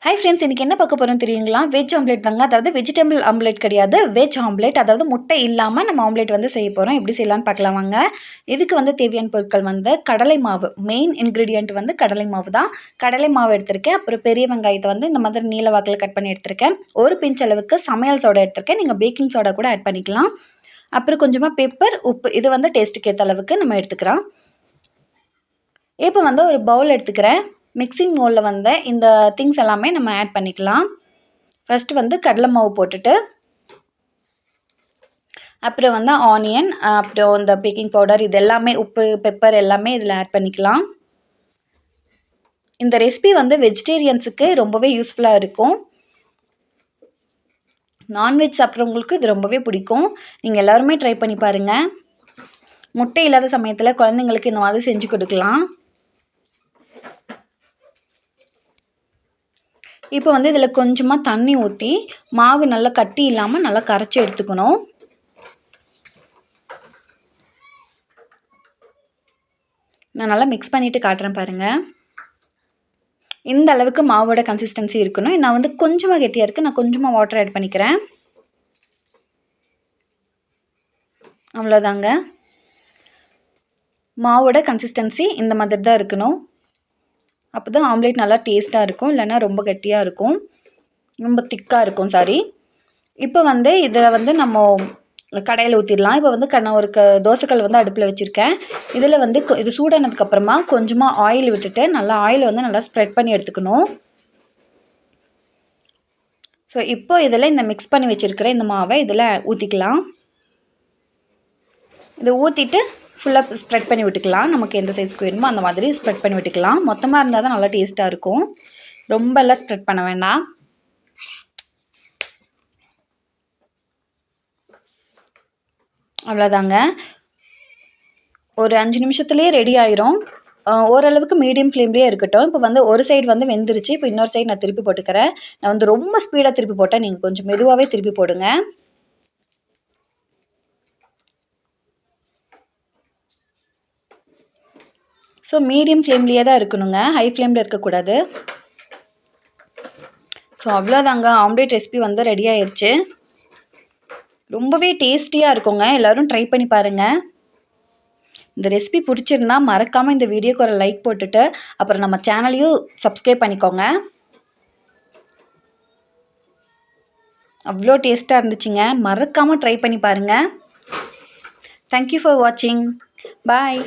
Hi friends, இன்றைக்கி என்ன பார்க்க போகிறோம் தெரியுங்களா? வெஜ் ஆம்லேட் தாங்க. அதாவது வெஜிடபிள் ஆம்லேட் கிடையாது, வெஜ் ஆம்லேட். அதாவது முட்டை இல்லாமல் நம்ம ஆம்லேட் வந்து செய்ய போகிறோம். எப்படி செய்யலான்னு பார்க்கலாம் வாங்க. இதுக்கு வந்து தேவையான பொருட்கள் வந்து கடலை மாவு. மெயின் இன்க்ரீடியண்ட் வந்து கடலை மாவு தான். கடலை மாவு எடுத்திருக்கேன். அப்புறம் பெரிய வெங்காயத்தை வந்து இந்த மாதிரி நீல வாக்கில் கட் பண்ணி எடுத்திருக்கேன். ஒரு பிஞ்ச் அளவுக்கு சமையல் சோடா எடுத்திருக்கேன். நீங்கள் பேக்கிங் சோடா கூட ஆட் பண்ணிக்கலாம். அப்புறம் கொஞ்சமாக பெப்பர், உப்பு, இது வந்து டேஸ்ட்டுக்கு ஏற்ற அளவுக்கு நம்ம எடுத்துக்கிறோம். இப்போ வந்து ஒரு பவுல் எடுத்துக்கிறேன். மிக்சிங் பவுலில் வந்து இந்த திங்ஸ் எல்லாமே நம்ம ஆட் பண்ணிக்கலாம். ஃபஸ்ட்டு வந்து கடலை மாவு போட்டுட்டு, அப்புறம் வந்து ஆனியன், அப்புறம் இந்த பேக்கிங் பவுடர், இது எல்லாமே உப்பு, பெப்பர் எல்லாமே இதில் ஆட் பண்ணிக்கலாம். இந்த ரெசிபி வந்து வெஜிடேரியன்ஸுக்கு ரொம்பவே யூஸ்ஃபுல்லாக இருக்கும். நான்வெஜ் சாப்பிட்றவங்களுக்கு இது ரொம்பவே பிடிக்கும். நீங்கள் எல்லாருமே ட்ரை பண்ணி பாருங்கள். முட்டை இல்லாத சமயத்தில் குழந்தைங்களுக்கு இந்த மாதிரி செஞ்சு கொடுக்கலாம். இப்போ வந்து இதில் கொஞ்சமாக தண்ணி ஊற்றி மாவு நல்லா கட்டி இல்லாமல் நல்லா கரைச்சி எடுத்துக்கணும். நான் நல்லா மிக்ஸ் பண்ணிவிட்டு காட்டுறேன் பாருங்கள். இந்த அளவுக்கு மாவோட கன்சிஸ்டன்சி இருக்கணும். நான் வந்து கொஞ்சமாக கெட்டியாக இருக்குது, நான் கொஞ்சமாக வாட்டர் ஆட் பண்ணிக்கிறேன். அவ்வளோதாங்க. மாவோட கன்சிஸ்டன்சி இந்த மாதிரி தான் இருக்கணும். அப்போ தான் ஆம்லேட் நல்லா டேஸ்ட்டாக இருக்கும். இல்லைன்னா ரொம்ப கெட்டியாக இருக்கும், ரொம்ப திக்காக இருக்கும். சாரி. இப்போ வந்து இதில் வந்து நம்ம கடையில் ஊற்றிடலாம். இப்போ வந்து நான் ஒரு தோசைக்கல் வந்து அடுப்பில் வச்சுருக்கேன். இதில் வந்து இது சூடானதுக்கப்புறமா கொஞ்சமாக ஆயில் விட்டுட்டு நல்லா ஆயில் வந்து நல்லா ஸ்ப்ரெட் பண்ணி எடுத்துக்கணும். ஸோ இப்போ இதில் இந்த மிக்ஸ் பண்ணி வச்சுருக்கிற இந்த மாவை இதில் ஊற்றிக்கலாம். இதை ஊற்றிட்டு ஃபுல்லாக ஸ்ப்ரெட் பண்ணி விட்டுக்கலாம். நமக்கு எந்த சைஸ்க்கு வேணுமோ அந்த மாதிரி ஸ்ப்ரெட் பண்ணி விட்டுக்கலாம். மொத்தமாக இருந்தால் தான் நல்லா டேஸ்ட்டாக இருக்கும். ரொம்பலாம் ஸ்ப்ரெட் பண்ண வேண்டாம். அவ்வளோதாங்க. ஒரு 5 நிமிஷத்துலேயே ரெடி ஆயிரும். ஓரளவுக்கு மீடியம் ஃப்ளேம்லேயே இருக்கட்டும். இப்போ வந்து ஒரு சைடு வந்து வெந்துருச்சு. இப்போ இன்னொரு சைடு நான் திருப்பி போட்டுக்கிறேன். நான் வந்து ரொம்ப ஸ்பீடாக திருப்பி போட்டேன், நீங்கள் கொஞ்சம் மெதுவாகவே திருப்பி போடுங்க. ஸோ மீடியம் ஃப்ளேம்லேயே தான் இருக்கணுங்க, ஹை ஃப்ளேமில் இருக்கக்கூடாது. ஸோ அவ்வளோதாங்க, ஆம்லேட் ரெசிபி வந்து ரெடி ஆயிடுச்சு. ரொம்பவே டேஸ்டியாக இருக்குங்க. எல்லோரும் ட்ரை பண்ணி பாருங்கள். இந்த ரெசிபி பிடிச்சிருந்தா மறக்காமல் இந்த வீடியோக்கு ஒரு லைக் போட்டுட்டு அப்புறம் நம்ம சேனலையும் சப்ஸ்கிரைப் பண்ணிக்கோங்க. அவ்வளோ டேஸ்ட்டாக இருந்துச்சுங்க. மறக்காமல் ட்ரை பண்ணி பாருங்கள். தேங்க்யூ ஃபார் வாட்சிங். பாய்.